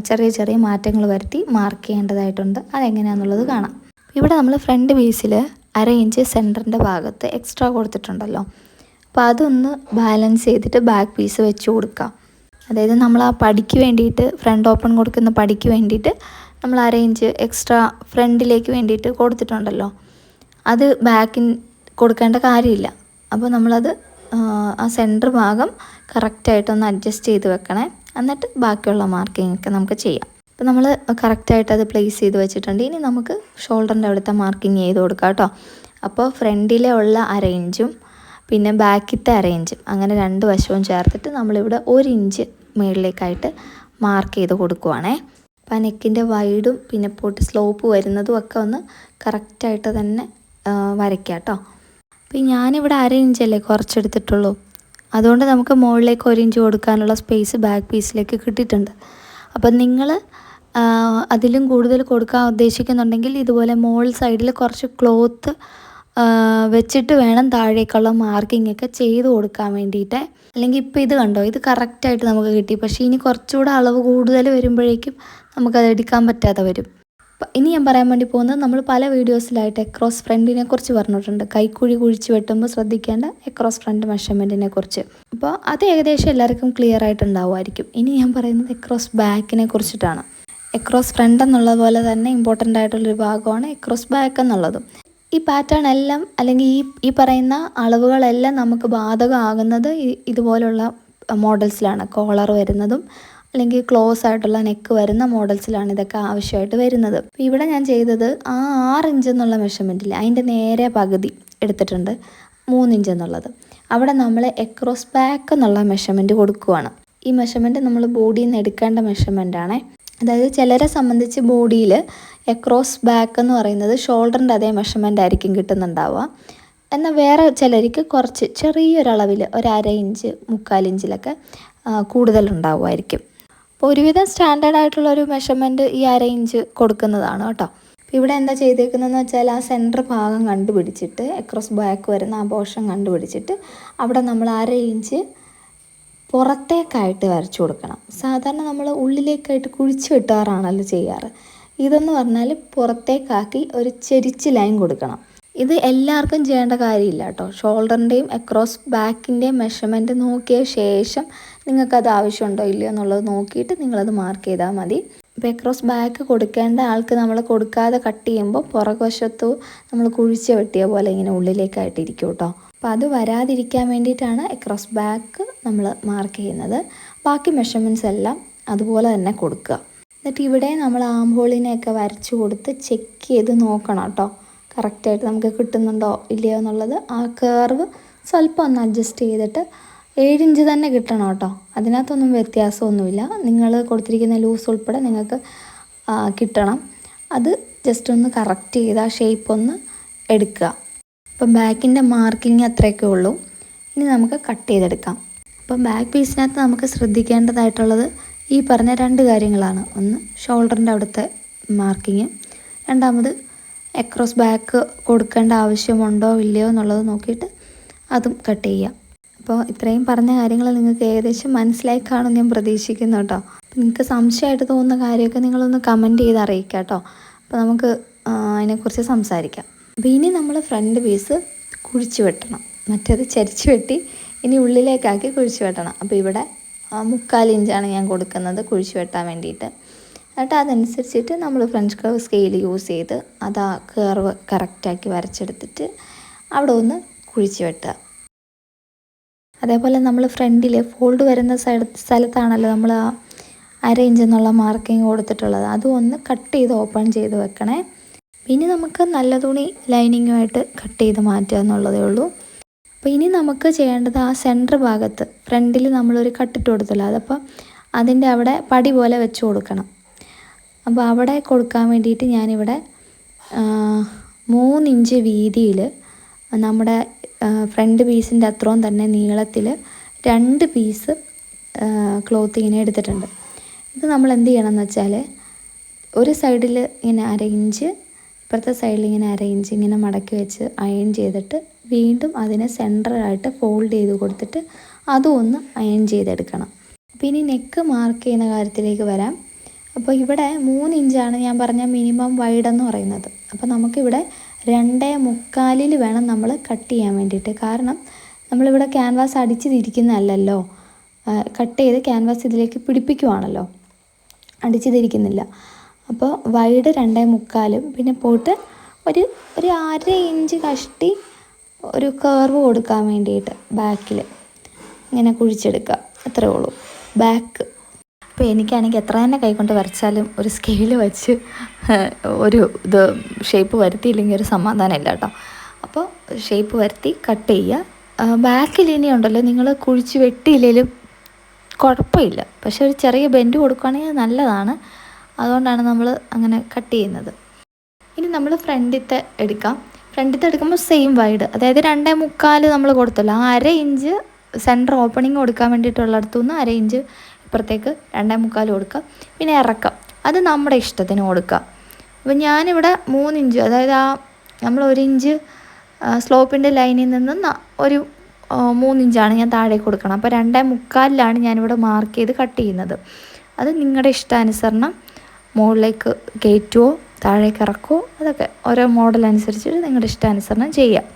ചെറിയ ചെറിയ മാറ്റങ്ങൾ വരുത്തി മാർക്ക് ചെയ്യേണ്ടതായിട്ടുണ്ട്. അതെങ്ങനെയാണെന്നുള്ളത് കാണാം. ഇവിടെ നമ്മൾ ഫ്രണ്ട് പീസിൽ 1/2 ഇഞ്ച് സെൻറ്ററിൻ്റെ ഭാഗത്ത് എക്സ്ട്രാ കൊടുത്തിട്ടുണ്ടല്ലോ, അപ്പോൾ അതൊന്ന് ബാലൻസ് ചെയ്തിട്ട് ബാക്ക് പീസ് വെച്ച് കൊടുക്കാം. അതായത് നമ്മൾ ആ പടിക്ക് വേണ്ടിയിട്ട് ഫ്രണ്ട് ഓപ്പൺ കൊടുക്കുന്ന പടിക്ക് വേണ്ടിയിട്ട് നമ്മൾ 1/2 ഇഞ്ച് എക്സ്ട്രാ ഫ്രണ്ടിലേക്ക് വേണ്ടിയിട്ട് കൊടുത്തിട്ടുണ്ടല്ലോ, അത് ബാക്കിന് കൊടുക്കേണ്ട കാര്യമില്ല. അപ്പോൾ നമ്മളത് ആ സെൻറ്റർ ഭാഗം കറക്റ്റായിട്ടൊന്ന് അഡ്ജസ്റ്റ് ചെയ്ത് വെക്കണേ. എന്നിട്ട് ബാക്കിയുള്ള മാർക്കിംഗ് ഒക്കെ നമുക്ക് ചെയ്യാം. അപ്പോൾ നമ്മൾ കറക്റ്റായിട്ട് അത് പ്ലേസ് ചെയ്ത് വെച്ചിട്ടുണ്ട്. ഇനി നമുക്ക് ഷോൾഡറിൻ്റെ അവിടുത്തെ മാർക്കിങ് ചെയ്ത് കൊടുക്കാം കേട്ടോ. അപ്പോൾ ഫ്രണ്ടിലെ ഉള്ള 1/2 ഇഞ്ചും പിന്നെ ബാക്കിലത്തെ 1/2 ഇഞ്ചും അങ്ങനെ 2 വശവും ചേർത്തിട്ട് നമ്മളിവിടെ 1 ഇഞ്ച് മുകളിലേക്കായിട്ട് മാർക്ക് ചെയ്ത് കൊടുക്കുവാണേ. അപ്പോൾ നെക്കിൻ്റെ വൈഡും പിന്നെ പോട്ട് സ്ലോപ്പ് വരുന്നതും ഒക്കെ ഒന്ന് കറക്റ്റായിട്ട് തന്നെ വരയ്ക്കാം കേട്ടോ. അപ്പോൾ ഞാനിവിടെ 1/2 ഇഞ്ചല്ലേ കുറച്ചെടുത്തിട്ടുള്ളൂ, അതുകൊണ്ട് നമുക്ക് മുകളിലേക്ക് 1 ഇഞ്ച് കൊടുക്കാനുള്ള സ്പേസ് ബാക്ക് പീസിലേക്ക് കിട്ടിയിട്ടുണ്ട്. അപ്പം നിങ്ങൾ അതിലും കൂടുതൽ കൊടുക്കാൻ ഉദ്ദേശിക്കുന്നുണ്ടെങ്കിൽ ഇതുപോലെ മോൾ സൈഡിൽ കുറച്ച് ക്ലോത്ത് വെച്ചിട്ട് വേണം താഴേക്കുള്ള മാർക്കിംഗ് ഒക്കെ ചെയ്ത് കൊടുക്കാൻ വേണ്ടിയിട്ട്. അല്ലെങ്കിൽ ഇപ്പോൾ ഇത് കണ്ടോ, ഇത് കറക്റ്റായിട്ട് നമുക്ക് കിട്ടി. പക്ഷേ ഇനി കുറച്ചുകൂടെ അളവ് കൂടുതൽ വരുമ്പോഴേക്കും നമുക്കത് എടുക്കാൻ പറ്റാതെ വരും. ഇനി ഞാൻ പറയാൻ വേണ്ടി പോകുന്നത്, നമ്മൾ പല വീഡിയോസിലായിട്ട് എക്രോസ് ഫ്രണ്ടിനെ കുറിച്ച് പറഞ്ഞിട്ടുണ്ട്. കൈക്കുഴി കുഴിച്ച് വെട്ടുമ്പോൾ ശ്രദ്ധിക്കേണ്ട എക്രോസ് ഫ്രണ്ട് മെഷർമെൻറ്റിനെ കുറിച്ച്. അപ്പോൾ അത് ഏകദേശം എല്ലാവർക്കും ക്ലിയർ ആയിട്ടുണ്ടാവുമായിരിക്കും. ഇനി ഞാൻ പറയുന്നത് എക്രോസ് ബാക്കിനെ കുറിച്ചിട്ടാണ്. എക്രോസ് ഫ്രണ്ട് എന്നുള്ള പോലെ തന്നെ ഇമ്പോർട്ടൻ്റ് ആയിട്ടുള്ളൊരു ഭാഗമാണ് എക്രോസ് ബാക്ക് എന്നുള്ളതും. ഈ പാറ്റേൺ എല്ലാം അല്ലെങ്കിൽ ഈ പറയുന്ന അളവുകളെല്ലാം നമുക്ക് ബാധകമാകുന്നത് ഇതുപോലുള്ള മോഡൽസിലാണ്. കോളർ വരുന്നതും അല്ലെങ്കിൽ ക്ലോസ് ആയിട്ടുള്ള നെക്ക് വരുന്ന മോഡൽസിലാണ് ഇതൊക്കെ ആവശ്യമായിട്ട് വരുന്നത്. അപ്പോൾ ഇവിടെ ഞാൻ ചെയ്തത് ആ 6 ഇഞ്ച് എന്നുള്ള മെഷർമെൻറ്റിൽ അതിൻ്റെ നേരെ പകുതി എടുത്തിട്ടുണ്ട്, 3 ഇഞ്ച് എന്നുള്ളത്. അവിടെ നമ്മൾ എക്രോസ് ബാക്ക് എന്നുള്ള മെഷർമെൻറ്റ് കൊടുക്കുവാണ്. ഈ മെഷർമെൻറ്റ് നമ്മൾ ബോഡിയിൽ നിന്ന് എടുക്കേണ്ട മെഷർമെൻറ്റാണ്. അതായത് ചിലരെ സംബന്ധിച്ച് ബോഡിയിൽ എക്രോസ് ബാക്ക് എന്ന് പറയുന്നത് ഷോൾഡറിൻ്റെ അതേ മെഷർമെൻ്റ് ആയിരിക്കും കിട്ടുന്നുണ്ടാവുക. എന്നാൽ വേറെ ചിലർക്ക് കുറച്ച് ചെറിയൊരളവിൽ 1/2 ഇഞ്ച് 3/4 ഇഞ്ചിലൊക്കെ കൂടുതലുണ്ടാവുമായിരിക്കും. അപ്പോൾ ഒരുവിധം സ്റ്റാൻഡേർഡ് ആയിട്ടുള്ളൊരു മെഷർമെൻറ്റ് ഈ 1/2 ഇഞ്ച് കൊടുക്കുന്നതാണ് കേട്ടോ. അപ്പോൾ ഇവിടെ എന്താ ചെയ്തേക്കുന്നതെന്ന് വെച്ചാൽ ആ സെൻറ്റർ ഭാഗം കണ്ടുപിടിച്ചിട്ട് എക്രോസ് ബാക്ക് വരുന്ന ആ പോർഷൻ കണ്ടുപിടിച്ചിട്ട് അവിടെ നമ്മൾ 1/2 ഇഞ്ച് പുറത്തേക്കായിട്ട് വരച്ചു കൊടുക്കണം. സാധാരണ നമ്മൾ ഉള്ളിലേക്കായിട്ട് കുഴിച്ച് വെട്ടാറാണല്ലോ ചെയ്യാറ്. ഇതെന്ന് പറഞ്ഞാൽ പുറത്തേക്കാക്കി ഒരു ചെരിച്ച് ലൈൻ കൊടുക്കണം. ഇത് എല്ലാവർക്കും ചെയ്യേണ്ട കാര്യമില്ല കേട്ടോ. ഷോൾഡറിൻ്റെയും അക്രോസ് ബാക്കിൻ്റെയും മെഷർമെൻറ്റ് നോക്കിയ ശേഷം നിങ്ങൾക്കത് ആവശ്യമുണ്ടോ ഇല്ലയോ എന്നുള്ളത് നോക്കിയിട്ട് നിങ്ങളത് മാർക്ക് ചെയ്താൽ മതി. ഇപ്പോൾ അക്രോസ് ബാക്ക് കൊടുക്കേണ്ട ആൾക്ക് നമ്മൾ കൊടുക്കാതെ കട്ട് ചെയ്യുമ്പോൾ പുറകുവശത്തു നമ്മൾ കുഴിച്ച് വെട്ടിയ പോലെ ഇങ്ങനെ ഉള്ളിലേക്കായിട്ടിരിക്കും കേട്ടോ. അപ്പോൾ അത് വരാതിരിക്കാൻ വേണ്ടിയിട്ടാണ് അക്രോസ് ബാക്ക് നമ്മൾ മാർക്ക് ചെയ്യുന്നത്. ബാക്കി മെഷർമെൻറ്റ്സ് എല്ലാം അതുപോലെ തന്നെ കൊടുക്കുക. എന്നിട്ട് ഇവിടെ നമ്മൾ ആം ഹോളിനെയൊക്കെ വരച്ച് കൊടുത്ത് ചെക്ക് ചെയ്ത് നോക്കണം കേട്ടോ, കറക്റ്റായിട്ട് നമുക്ക് കിട്ടുന്നുണ്ടോ ഇല്ലയോ എന്നുള്ളത്. ആ കർവ് സ്വല്പം ഒന്ന് അഡ്ജസ്റ്റ് ചെയ്തിട്ട് 7 ഇഞ്ച് തന്നെ കിട്ടണം കേട്ടോ. അതിനകത്തൊന്നും വ്യത്യാസമൊന്നുമില്ല. നിങ്ങൾ കൊടുത്തിരിക്കുന്ന ലൂസ് ഉൾപ്പെടെ നിങ്ങൾക്ക് കിട്ടണം. അത് ജസ്റ്റ് ഒന്ന് കറക്റ്റ് ചെയ്ത് ആ ഷേപ്പ് ഒന്ന് എടുക്കുക. അപ്പം ബാക്കിൻ്റെ മാർക്കിങ് അത്രയൊക്കെ ഉള്ളൂ. ഇനി നമുക്ക് കട്ട് ചെയ്തെടുക്കാം. അപ്പം ബാക്ക് പീസിനകത്ത് നമുക്ക് ശ്രദ്ധിക്കേണ്ടതായിട്ടുള്ളത് ഈ പറഞ്ഞ 2 കാര്യങ്ങളാണ്. ഒന്ന് ഷോൾഡറിൻ്റെ അവിടുത്തെ മാർക്കിങ്, രണ്ടാമത് അക്രോസ് ബാക്ക് കൊടുക്കേണ്ട ആവശ്യമുണ്ടോ ഇല്ലയോ എന്നുള്ളത് നോക്കിയിട്ട് അതും കട്ട് ചെയ്യുക. അപ്പോൾ ഇത്രയും പറഞ്ഞ കാര്യങ്ങൾ നിങ്ങൾക്ക് ഏകദേശം മനസ്സിലായി കാണുമെന്ന് ഞാൻ പ്രതീക്ഷിക്കുന്നു കേട്ടോ. അപ്പോൾ നിങ്ങൾക്ക് സംശയമായിട്ട് തോന്നുന്ന കാര്യമൊക്കെ നിങ്ങളൊന്ന് കമൻറ്റ് ചെയ്ത് അറിയിക്കുക കേട്ടോ. അപ്പോൾ നമുക്ക് അതിനെക്കുറിച്ച് സംസാരിക്കാം. അപ്പോൾ ഇനി നമ്മൾ ഫ്രണ്ട് പീസ് കുഴിച്ച് വെട്ടണം. മറ്റേത് ചരിച്ച് വെട്ടി ഇനി ഉള്ളിലേക്കാക്കി കുഴിച്ച് വെട്ടണം. അപ്പോൾ ഇവിടെ 3/4 ഇഞ്ചാണ് ഞാൻ കൊടുക്കുന്നത് കുഴിച്ച് വെട്ടാൻ വേണ്ടിയിട്ട്. എന്നിട്ട് അതനുസരിച്ചിട്ട് നമ്മൾ ഫ്രഞ്ച് കർവ് സ്കെയിൽ യൂസ് ചെയ്ത് അത് ആ കർവ് കറക്റ്റാക്കി വരച്ചെടുത്തിട്ട് അവിടെ ഒന്ന് കുഴിച്ച് വെട്ടുക. അതേപോലെ നമ്മൾ ഫ്രണ്ടിൽ ഫോൾഡ് വരുന്ന സ്ഥലത്താണല്ലോ നമ്മൾ ആ 1/2 ഇഞ്ച് എന്നുള്ള മാർക്കിങ് കൊടുത്തിട്ടുള്ളത്. അതും ഒന്ന് കട്ട് ചെയ്ത് ഓപ്പൺ ചെയ്ത് വെക്കണേ. പിന്നെ നമുക്ക് നല്ല തുണി ലൈനിങ്ങുമായിട്ട് കട്ട് ചെയ്ത് മാറ്റുക എന്നുള്ളതേ ഉള്ളൂ. അപ്പോൾ ഇനി നമുക്ക് ചെയ്യേണ്ടത് ആ സെൻറ്റർ ഭാഗത്ത് ഫ്രണ്ടിൽ നമ്മളൊരു കട്ടിട്ട് കൊടുത്തല്ലോ, അതപ്പോൾ അതിൻ്റെ അവിടെ പടി പോലെ വെച്ച് കൊടുക്കണം. അപ്പോൾ അവിടെ കൊടുക്കാൻ വേണ്ടിയിട്ട് ഞാനിവിടെ 3 ഇഞ്ച് വീതിയിൽ നമ്മുടെ ഫ്രണ്ട് പീസിൻ്റെ അത്രയും തന്നെ നീളത്തിൽ 2 പീസ് ക്ലോത്ത് ഇങ്ങനെ എടുത്തിട്ടുണ്ട്. ഇത് നമ്മൾ എന്ത് ചെയ്യണമെന്ന് വെച്ചാൽ ഒരു സൈഡിൽ ഇങ്ങനെ 1/2 ഇഞ്ച്, ഇപ്പുറത്തെ സൈഡിൽ ഇങ്ങനെ 1/2 ഇഞ്ച് ഇങ്ങനെ മടക്കി വെച്ച് അയൺ ചെയ്തിട്ട് വീണ്ടും അതിനെ സെൻറ്ററായിട്ട് ഫോൾഡ് ചെയ്ത് കൊടുത്തിട്ട് അതും ഒന്ന് അയൺ ചെയ്തെടുക്കണം. അപ്പോൾ ഇനി നെക്ക് മാർക്ക് ചെയ്യുന്ന കാര്യത്തിലേക്ക് വരാം. അപ്പോൾ ഇവിടെ 3 ഇഞ്ചാണ് ഞാൻ പറഞ്ഞ മിനിമം വൈഡ് എന്ന് പറയുന്നത്. അപ്പോൾ നമുക്കിവിടെ 2.25 വേണം നമ്മൾ കട്ട് ചെയ്യാൻ വേണ്ടിയിട്ട്. കാരണം നമ്മളിവിടെ ക്യാൻവാസ് അടിച്ച് തിരിക്കുന്നതല്ലല്ലോ, കട്ട് ചെയ്ത് ക്യാൻവാസ് ഇതിലേക്ക് പിടിപ്പിക്കുവാണല്ലോ, അടിച്ച് തിരിക്കുന്നില്ല. അപ്പോൾ വൈഡ് 2.25, പിന്നെ പോയിട്ട് ഒരു 1/2 ഇഞ്ച് കഷ്ടി ഒരു കർവ് കൊടുക്കാൻ വേണ്ടിയിട്ട് ബാക്കിൽ ഇങ്ങനെ കുഴിച്ചെടുക്കുക, അത്രേ ഉള്ളൂ ബാക്ക്. അപ്പോൾ എനിക്കാണെങ്കിൽ എത്ര തന്നെ കൈകൊണ്ട് വരച്ചാലും ഒരു സ്കെയിൽ വെച്ച് ഒരു ഇത് ഷേപ്പ് വരുത്തിയില്ലെങ്കിൽ ഒരു സമാധാനമില്ല കേട്ടോ. അപ്പോൾ ഷേപ്പ് വരുത്തി കട്ട് ചെയ്യുക. ബാക്കിൽ ഇനിയുണ്ടല്ലോ, നിങ്ങൾ കുഴിച്ച് വെട്ടിയില്ലെങ്കിലും കുഴപ്പമില്ല, പക്ഷെ ഒരു ചെറിയ ബെൻഡ് കൊടുക്കുകയാണെങ്കിൽ നല്ലതാണ്. അതുകൊണ്ടാണ് നമ്മൾ അങ്ങനെ കട്ട് ചെയ്യുന്നത്. ഇനി നമ്മൾ ഫ്രണ്ടിലത്തെ എടുക്കുമ്പോൾ സെയിം വൈഡ്, അതായത് 2.25 നമ്മൾ കൊടുത്തല്ലോ, ആ 1/2 ഇഞ്ച് സെൻറ്റർ ഓപ്പണിങ് കൊടുക്കാൻ വേണ്ടിയിട്ടുള്ളിടത്തുനിന്ന് 1/2 ഇഞ്ച് ഇപ്പുറത്തേക്ക് 2.25 കൊടുക്കുക. പിന്നെ ഇറക്കം അത് നമ്മുടെ ഇഷ്ടത്തിന് കൊടുക്കുക. അപ്പോൾ ഞാനിവിടെ 3 ഇഞ്ച്, അതായത് ആ നമ്മൾ 1 ഇഞ്ച് സ്ലോപ്പിൻ്റെ ലൈനിൽ നിന്ന് ഒരു 3 ഇഞ്ചാണ് ഞാൻ താഴേക്ക് കൊടുക്കണം. അപ്പോൾ 2.25 ഞാനിവിടെ മാർക്ക് ചെയ്ത് കട്ട് ചെയ്യുന്നത്. അത് നിങ്ങളുടെ ഇഷ്ടാനുസരണം മുകളിലേക്ക് കയറ്റുമോ താഴേക്ക് ഇറക്കുമോ, അതൊക്കെ ഓരോ മോഡൽ അനുസരിച്ചിട്ട് നിങ്ങളുടെ ഇഷ്ടാനുസരണം ചെയ്യാം.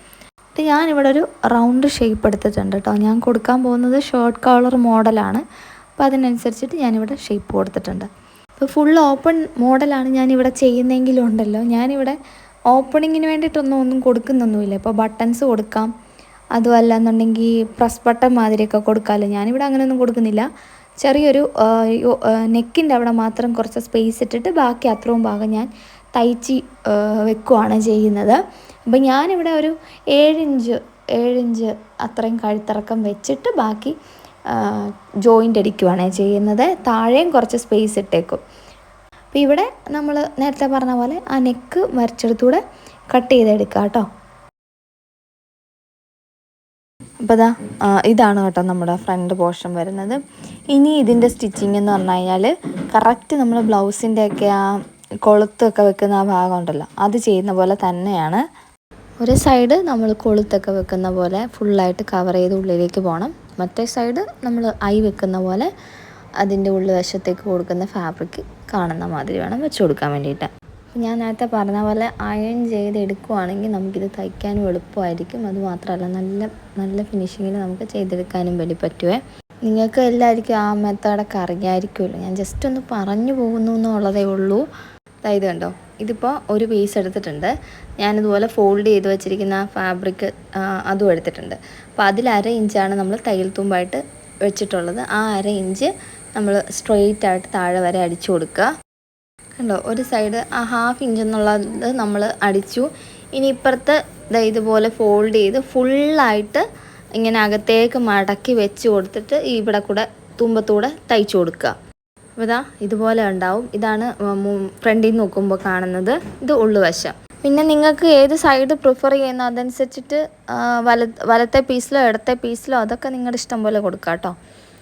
അപ്പോൾ ഞാനിവിടെ ഒരു റൗണ്ട് ഷേപ്പ് എടുത്തിട്ടുണ്ട് കേട്ടോ. ഞാൻ കൊടുക്കാൻ പോകുന്നത് ഷോർട്ട് കോളർ മോഡലാണ്. അപ്പോൾ അതിനനുസരിച്ചിട്ട് ഞാനിവിടെ ഷേപ്പ് കൊടുത്തിട്ടുണ്ട്. അപ്പോൾ ഫുൾ ഓപ്പൺ മോഡലാണ് ഞാനിവിടെ ചെയ്യുന്നതെങ്കിലും ഉണ്ടല്ലോ, ഞാനിവിടെ ഓപ്പണിങ്ങിന് വേണ്ടിയിട്ടൊന്നും കൊടുക്കുന്നൊന്നുമില്ല. ഇപ്പോൾ ബട്ടൺസ് കൊടുക്കാം, അതുമല്ല എന്നുണ്ടെങ്കിൽ പ്രസ് ബട്ടൺ മാതിരിയൊക്കെ കൊടുക്കാമല്ലോ. ഞാനിവിടെ അങ്ങനെയൊന്നും കൊടുക്കുന്നില്ല. ചെറിയൊരു നെക്കിൻ്റെ അവിടെ മാത്രം കുറച്ച് സ്പേസ് ഇട്ടിട്ട് ബാക്കി അത്രയും ഭാഗം ഞാൻ തയ്ച്ച് വെക്കുകയാണ് ചെയ്യുന്നത്. അപ്പോൾ ഞാനിവിടെ ഒരു 7 ഇഞ്ച് അത്രയും കഴുത്തിറക്കം വെച്ചിട്ട് ബാക്കി ജോയിൻ്റ് അടിക്കുകയാണ് ചെയ്യുന്നത്. താഴെയും കുറച്ച് സ്പേസ് ഇട്ടേക്കും. അപ്പോൾ ഇവിടെ നമ്മൾ നേരത്തെ പറഞ്ഞ പോലെ ആ നെക്ക് വരച്ചെടുത്തൂടെ കട്ട് ചെയ്തെടുക്കുക കേട്ടോ. അപ്പോൾ ഇതാണ് കേട്ടോ നമ്മുടെ ഫ്രണ്ട് പോർഷൻ വരുന്നത്. ഇനി ഇതിൻ്റെ സ്റ്റിച്ചിങ് എന്ന് പറഞ്ഞു കഴിഞ്ഞാൽ കറക്റ്റ് നമ്മൾ ബ്ലൗസിൻ്റെയൊക്കെ ആ കൊളുത്തൊക്കെ വെക്കുന്ന ആ ഭാഗം ഉണ്ടല്ലോ, അത് ചെയ്യുന്ന പോലെ തന്നെയാണ്. ഒരു സൈഡ് നമ്മൾ കൊളുത്തൊക്കെ വെക്കുന്ന പോലെ ഫുള്ളായിട്ട് കവർ ചെയ്ത് ഉള്ളിലേക്ക് പോകണം. മറ്റേ സൈഡ് നമ്മൾ വെക്കുന്ന പോലെ അതിൻ്റെ ഉൾവശത്തേക്ക് കൊടുക്കുന്ന ഫാബ്രിക് കാണുന്ന മാതിരി വേണം വെച്ച് കൊടുക്കാൻ വേണ്ടിയിട്ട്. ഞാൻ നേരത്തെ പറഞ്ഞ പോലെ അയൺ ചെയ്ത് എടുക്കുവാണെങ്കിൽ നമുക്കിത് തയ്ക്കാനും എളുപ്പമായിരിക്കും. അതുമാത്രമല്ല നല്ല ഫിനിഷിങ്ങിൽ നമുക്ക് ചെയ്തെടുക്കാനും വേണ്ടി പറ്റുമേ. നിങ്ങൾക്ക് എല്ലാവർക്കും ആ മെത്തേഡൊക്കെ അറിയാമായിരിക്കുമല്ലോ, ഞാൻ ജസ്റ്റ് ഒന്ന് പറഞ്ഞു പോകുന്നു എന്നുള്ളതേ ഉള്ളൂ. അതായത് കണ്ടോ, ഇതിപ്പോൾ ഒരു പീസ് എടുത്തിട്ടുണ്ട്, ഞാനിതുപോലെ ഫോൾഡ് ചെയ്ത് വെച്ചിരിക്കുന്ന ഫാബ്രിക് അതും എടുത്തിട്ടുണ്ട്. അപ്പോൾ അതിൽ 1/2 ഇഞ്ചാണ് നമ്മൾ തയ്യൽ തുമ്പായിട്ട് വെച്ചിട്ടുള്ളത്. ആ 1/2 ഇഞ്ച് നമ്മൾ സ്ട്രെയിറ്റ് ആയിട്ട് താഴെ വരെ അടിച്ചു കൊടുക്കുക. കണ്ടോ, ഒരു സൈഡ് ആ 1/2 ഇഞ്ച് എന്നുള്ളത് നമ്മൾ അടിച്ചു. ഇനി ഇപ്പുറത്ത് ഇതുപോലെ ഫോൾഡ് ചെയ്ത് ഫുള്ളായിട്ട് ഇങ്ങനെ അകത്തേക്ക് മടക്കി വെച്ച് കൊടുത്തിട്ട് ഇവിടെ കൂടെ തുമ്പത്തൂടെ തയ്ച്ചു കൊടുക്കുക. അപ്പോൾ ഇതുപോലെ ഉണ്ടാവും. ഇതാണ് ഫ്രണ്ടിൽ നിന്ന് നോക്കുമ്പോൾ കാണുന്നത്. ഇത് ഉള്ളുവശം. പിന്നെ നിങ്ങൾക്ക് ഏത് സൈഡ് പ്രിഫർ ചെയ്യുന്നോ അതനുസരിച്ചിട്ട് വലത്തെ പീസിലോ ഇടത്തെ പീസിലോ അതൊക്കെ നിങ്ങളുടെ ഇഷ്ടം പോലെ കൊടുക്കുക കേട്ടോ.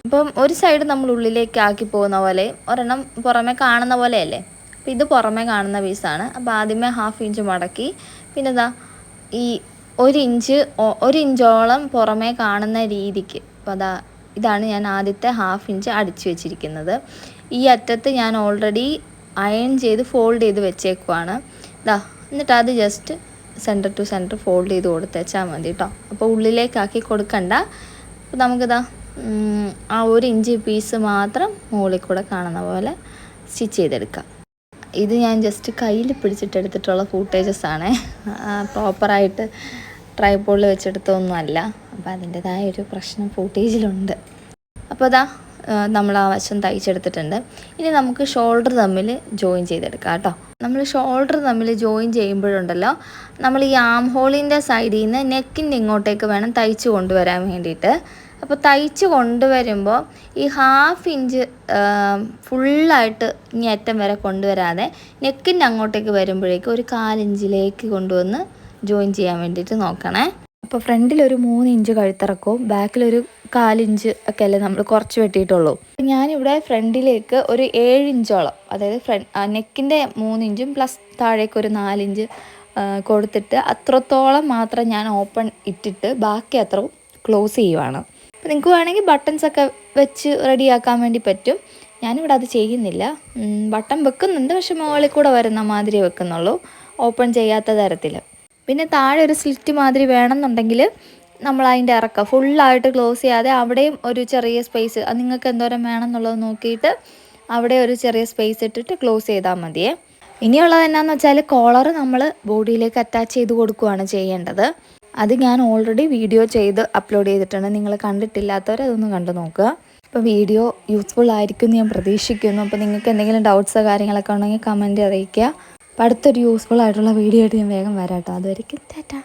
അപ്പം ഒരു സൈഡ് നമ്മൾ ഉള്ളിലേക്ക് ആക്കി പോകുന്ന പോലെ, ഒരെണ്ണം പുറമെ കാണുന്ന പോലെയല്ലേ. അപ്പോൾ ഇത് പുറമെ കാണുന്ന പീസാണ്. അപ്പോൾ ആദ്യമേ 1/2 ഇഞ്ച് മടക്കി, പിന്നെ ഈ 1 ഇഞ്ചോളം പുറമേ കാണുന്ന രീതിക്ക്. അപ്പോൾ ഇതാണ് ഞാൻ ആദ്യത്തെ 1/2 ഇഞ്ച് അടിച്ചു വെച്ചിരിക്കുന്നത്. ഈ അറ്റത്ത് ഞാൻ ഓൾറെഡി അയൺ ചെയ്ത് ഫോൾഡ് ചെയ്ത് വെച്ചേക്കുവാണ്. എന്നിട്ട് അത് just centre to centre fold ചെയ്ത് കൊടുത്തേച്ചാൽ മതി കേട്ടോ. അപ്പോൾ ഉള്ളിലേക്കാക്കി കൊടുക്കണ്ട. അപ്പോൾ നമുക്കിതാ ആ 1 ഇഞ്ച് പീസ് മാത്രം മുകളിൽ കൂടെ കാണുന്ന പോലെ സ്റ്റിച്ച് ചെയ്തെടുക്കാം. ഇത് ഞാൻ ജസ്റ്റ് കയ്യിൽ പിടിച്ചിട്ടെടുത്തിട്ടുള്ള ഫൂട്ടേജസ് ആണ്, പ്രോപ്പറായിട്ട് ട്രൈപോഡിൽ വെച്ചെടുത്തൊന്നുമല്ല. അപ്പോൾ അതിൻ്റെതായ ഒരു പ്രശ്നം ഫൂട്ടേജിലുണ്ട്. അപ്പോൾ അതാ നമ്മൾ ആ വശം തയ്ച്ചെടുത്തിട്ടുണ്ട്. ഇനി നമുക്ക് ഷോൾഡർ തമ്മിൽ ജോയിൻ ചെയ്തെടുക്കാം കേട്ടോ. നമ്മൾ ഷോൾഡർ തമ്മിൽ ജോയിൻ ചെയ്യുമ്പോഴുണ്ടല്ലോ, നമ്മൾ ഈ ആം ഹോളിൻ്റെ സൈഡിൽ നിന്ന് നെക്കിൻ്റെ ഇങ്ങോട്ടേക്ക് വേണം തയ്ച്ച് കൊണ്ടുവരാൻ വേണ്ടിയിട്ട്. അപ്പോൾ തയ്ച്ച് കൊണ്ടുവരുമ്പോൾ ഈ 1/2 ഇഞ്ച് ഫുള്ളായിട്ട് ഇനി അറ്റം വരെ കൊണ്ടുവരാതെ നെക്കിൻ്റെ അങ്ങോട്ടേക്ക് വരുമ്പോഴേക്കും ഒരു 1/4 ഇഞ്ചിലേക്ക് കൊണ്ടുവന്ന് ജോയിൻ ചെയ്യാൻ വേണ്ടിയിട്ട് നോക്കണേ. അപ്പോൾ ഫ്രണ്ടിലൊരു 3 ഇഞ്ച് കഴുത്തിറക്കവും ബാക്കിലൊരു 1/4 ഇഞ്ച് ഒക്കെ അല്ലേ നമ്മൾ കുറച്ച് വെട്ടിയിട്ടുള്ളൂ. ഞാനിവിടെ ഫ്രണ്ടിലേക്ക് ഒരു 7 ഇഞ്ചോളം, അതായത് നെക്കിൻ്റെ 3 ഇഞ്ചും പ്ലസ് താഴേക്ക് ഒരു 4 ഇഞ്ച് കൊടുത്തിട്ട് അത്രത്തോളം മാത്രം ഞാൻ ഓപ്പൺ ഇട്ടിട്ട് ബാക്കി അത്രയും ക്ലോസ് ചെയ്യുവാണ്. അപ്പോൾ നിങ്ങൾക്ക് വേണമെങ്കിൽ ബട്ടൺസൊക്കെ വെച്ച് റെഡിയാക്കാൻ വേണ്ടി പറ്റും. ഞാനിവിടെ അത് ചെയ്യുന്നില്ല. ബട്ടൺ വെക്കുന്നുണ്ട്, പക്ഷെ മുകളിൽ കൂടെ വരുന്ന മാതിരി വെക്കുന്നുള്ളൂ, ഓപ്പൺ ചെയ്യാത്ത തരത്തിൽ. പിന്നെ താഴെ ഒരു സ്ലിറ്റ് മാതിരി വേണമെന്നുണ്ടെങ്കിൽ നമ്മൾ അതിൻ്റെ ഇറക്കം ഫുള്ളായിട്ട് ക്ലോസ് ചെയ്യാതെ അവിടെയും ഒരു ചെറിയ സ്പേസ്, അത് നിങ്ങൾക്ക് എന്തോരം വേണമെന്നുള്ളത് നോക്കിയിട്ട് അവിടെ ഒരു ചെറിയ സ്പേസ് ഇട്ടിട്ട് ക്ലോസ് ചെയ്താൽ മതിയേ. ഇനിയുള്ളത് എന്നാന്ന് വെച്ചാൽ കോളർ നമ്മൾ ബോഡിയിലേക്ക് അറ്റാച്ച് ചെയ്ത് കൊടുക്കുകയാണ് ചെയ്യേണ്ടത്. അത് ഞാൻ ഓൾറെഡി വീഡിയോ ചെയ്ത് അപ്ലോഡ് ചെയ്തിട്ടുണ്ട്. നിങ്ങൾ കണ്ടിട്ടില്ലാത്തവർ അതൊന്ന് കണ്ടു നോക്കുക. അപ്പോൾ വീഡിയോ യൂസ്ഫുൾ ആയിരിക്കും എന്ന് ഞാൻ പ്രതീക്ഷിക്കുന്നു. അപ്പോൾ നിങ്ങൾക്ക് എന്തെങ്കിലും ഡൗട്ട്സോ കാര്യങ്ങളൊക്കെ ഉണ്ടെങ്കിൽ കമൻറ്റ് അറിയിക്കുക. അപ്പോൾ അടുത്തൊരു യൂസ്ഫുൾ ആയിട്ടുള്ള വീഡിയോ ആയിട്ട് ഞാൻ വേഗം വരാം കേട്ടോ. അതുവരെയ്ക്കും ടാറ്റാ.